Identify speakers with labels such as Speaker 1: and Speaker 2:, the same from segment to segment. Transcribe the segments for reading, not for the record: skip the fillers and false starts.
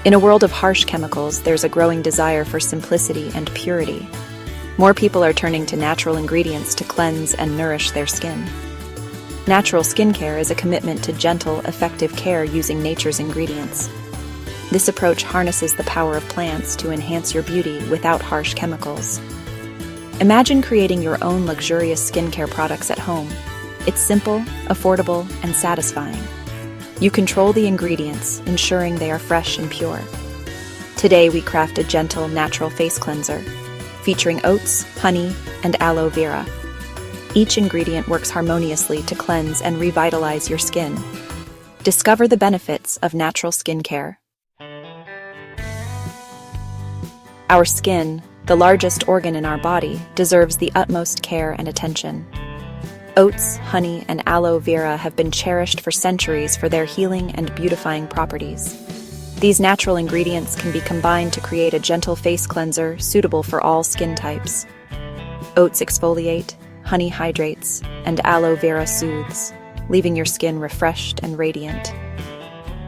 Speaker 1: In a world of harsh chemicals, there's a growing desire for simplicity and purity. More people are turning to natural ingredients to cleanse and nourish their skin. Natural skincare is a commitment to gentle, effective care using nature's ingredients. This approach harnesses the power of plants to enhance your beauty without harsh chemicals. Imagine creating your own luxurious skincare products at home. It's simple, affordable, and satisfying. You control the ingredients, ensuring they are fresh and pure. Today we craft a gentle, natural face cleanser, featuring oats, honey, and aloe vera. Each ingredient works harmoniously to cleanse and revitalize your skin. Discover the benefits of natural skincare. Our skin, the largest organ in our body, deserves the utmost care and attention. Oats, honey, and aloe vera have been cherished for centuries for their healing and beautifying properties. These natural ingredients can be combined to create a gentle face cleanser suitable for all skin types. Oats exfoliate, honey hydrates, and aloe vera soothes, leaving your skin refreshed and radiant.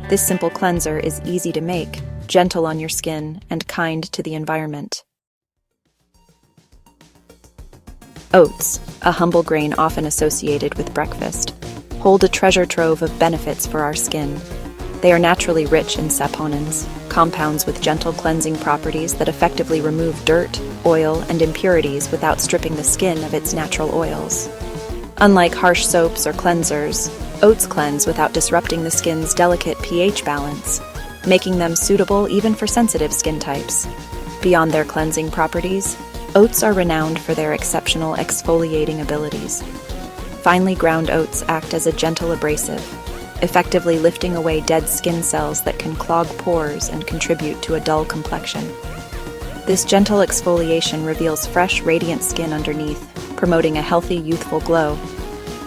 Speaker 1: This simple cleanser is easy to make, gentle on your skin, and kind to the environment. Oats, a humble grain often associated with breakfast, hold a treasure trove of benefits for our skin. They are naturally rich in saponins, compounds with gentle cleansing properties that effectively remove dirt, oil, and impurities without stripping the skin of its natural oils. Unlike harsh soaps or cleansers, oats cleanse without disrupting the skin's delicate pH balance, making them suitable even for sensitive skin types. Beyond their cleansing properties, oats are renowned for their exceptional exfoliating abilities. Finely ground oats act as a gentle abrasive, effectively lifting away dead skin cells that can clog pores and contribute to a dull complexion. This gentle exfoliation reveals fresh, radiant skin underneath, promoting a healthy, youthful glow.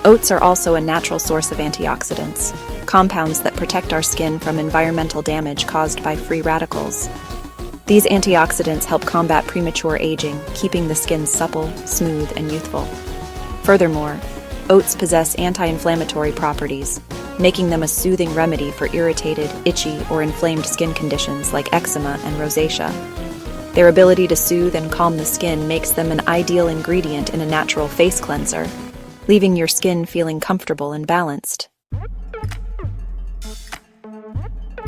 Speaker 1: Oats are also a natural source of antioxidants, compounds that protect our skin from environmental damage caused by free radicals. These antioxidants help combat premature aging, keeping the skin supple, smooth, and youthful. Furthermore, oats possess anti-inflammatory properties, making them a soothing remedy for irritated, itchy, or inflamed skin conditions like eczema and rosacea. Their ability to soothe and calm the skin makes them an ideal ingredient in a natural face cleanser, leaving your skin feeling comfortable and balanced.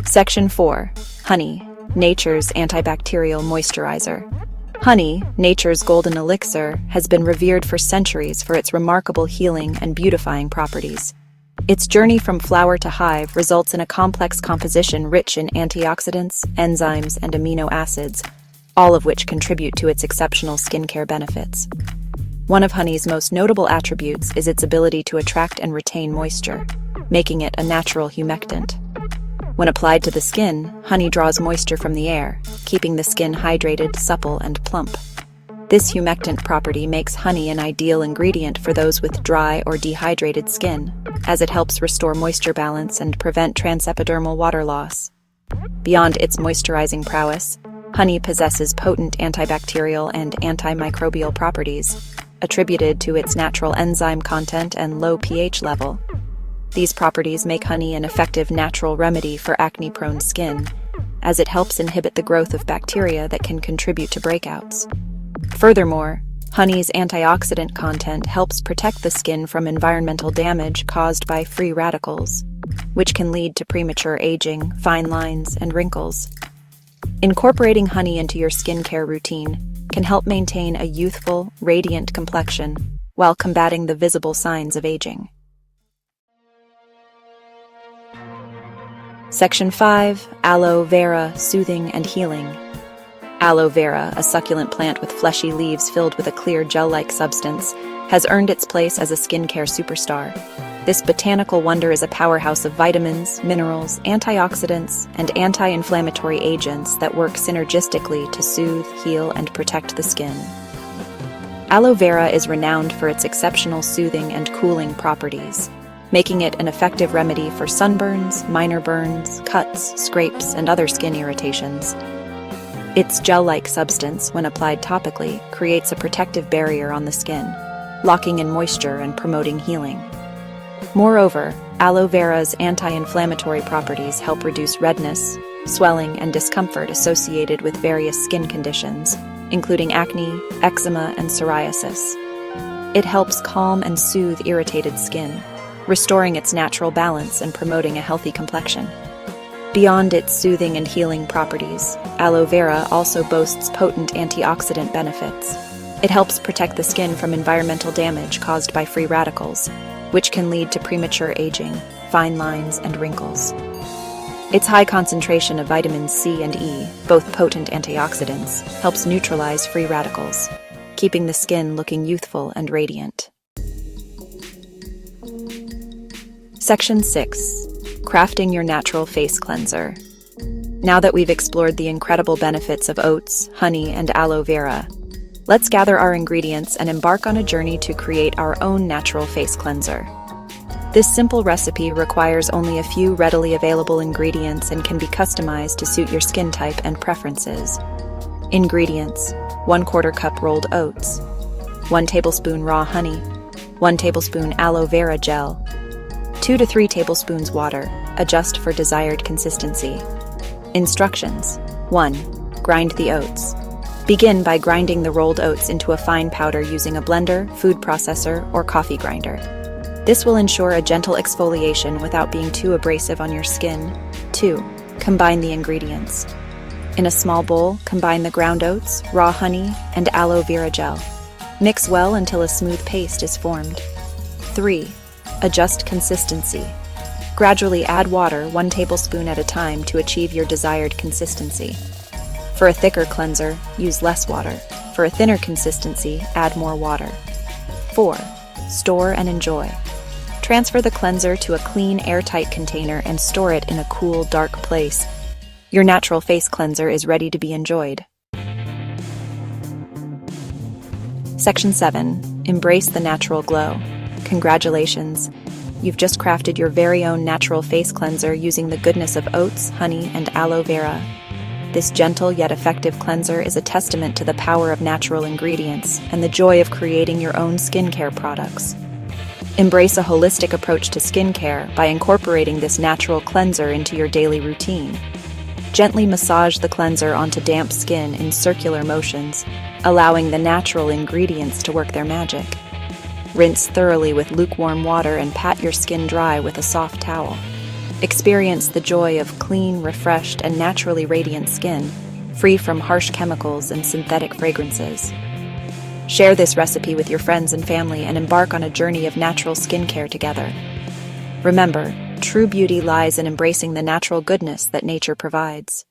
Speaker 1: Section 4. Honey, nature's antibacterial moisturizer. Honey, nature's golden elixir, has been revered for centuries for its remarkable healing and beautifying properties. Its journey from flower to hive results in a complex composition rich in antioxidants, enzymes, and amino acids, all of which contribute to its exceptional skincare benefits. One of honey's most notable attributes is its ability to attract and retain moisture, making it a natural humectant. When applied to the skin, honey draws moisture from the air, keeping the skin hydrated, supple, and plump. This humectant property makes honey an ideal ingredient for those with dry or dehydrated skin, as it helps restore moisture balance and prevent transepidermal water loss. Beyond its moisturizing prowess, honey possesses potent antibacterial and antimicrobial properties, attributed to its natural enzyme content and low pH level. These properties make honey an effective natural remedy for acne-prone skin, as it helps inhibit the growth of bacteria that can contribute to breakouts. Furthermore, honey's antioxidant content helps protect the skin from environmental damage caused by free radicals, which can lead to premature aging, fine lines, and wrinkles. Incorporating honey into your skincare routine can help maintain a youthful, radiant complexion while combating the visible signs of aging. Section 5. Aloe vera, soothing and healing. Aloe vera, a succulent plant with fleshy leaves filled with a clear gel-like substance, has earned its place as a skincare superstar. This botanical wonder is a powerhouse of vitamins, minerals, antioxidants, and anti-inflammatory agents that work synergistically to soothe, heal, and protect the skin. Aloe vera is renowned for its exceptional soothing and cooling properties, making it an effective remedy for sunburns, minor burns, cuts, scrapes, and other skin irritations. Its gel-like substance, when applied topically, creates a protective barrier on the skin, locking in moisture and promoting healing. Moreover, aloe vera's anti-inflammatory properties help reduce redness, swelling, and discomfort associated with various skin conditions, including acne, eczema, and psoriasis. It helps calm and soothe irritated skin, restoring its natural balance and promoting a healthy complexion. Beyond its soothing and healing properties, aloe vera also boasts potent antioxidant benefits. It helps protect the skin from environmental damage caused by free radicals, which can lead to premature aging, fine lines, and wrinkles. Its high concentration of vitamins C and E, both potent antioxidants, helps neutralize free radicals, keeping the skin looking youthful and radiant. Section 6. Crafting your natural face cleanser. Now that we've explored the incredible benefits of oats, honey, and aloe vera, let's gather our ingredients and embark on a journey to create our own natural face cleanser. This simple recipe requires only a few readily available ingredients and can be customized to suit your skin type and preferences. Ingredients: 1/4 cup rolled oats, 1 tablespoon raw honey, 1 tablespoon aloe vera gel, 2 to 3 tablespoons water. Adjust for desired consistency. Instructions: 1. Grind the oats. Begin by grinding the rolled oats into a fine powder using a blender, food processor, or coffee grinder. This will ensure a gentle exfoliation without being too abrasive on your skin. 2. Combine the ingredients. In a small bowl, combine the ground oats, raw honey, and aloe vera gel. Mix well until a smooth paste is formed. 3. Adjust consistency. Gradually add water 1 tablespoon at a time to achieve your desired consistency. For a thicker cleanser, use less water. For a thinner consistency, add more water. 4. Store and enjoy. Transfer the cleanser to a clean, airtight container and store it in a cool, dark place. Your natural face cleanser is ready to be enjoyed. Section 7. Embrace the natural glow. Congratulations! You've just crafted your very own natural face cleanser using the goodness of oats, honey, and aloe vera. This gentle yet effective cleanser is a testament to the power of natural ingredients and the joy of creating your own skincare products. Embrace a holistic approach to skincare by incorporating this natural cleanser into your daily routine. Gently massage the cleanser onto damp skin in circular motions, allowing the natural ingredients to work their magic. Rinse thoroughly with lukewarm water and pat your skin dry with a soft towel. Experience the joy of clean, refreshed, and naturally radiant skin, free from harsh chemicals and synthetic fragrances. Share this recipe with your friends and family and embark on a journey of natural skincare together. Remember, true beauty lies in embracing the natural goodness that nature provides.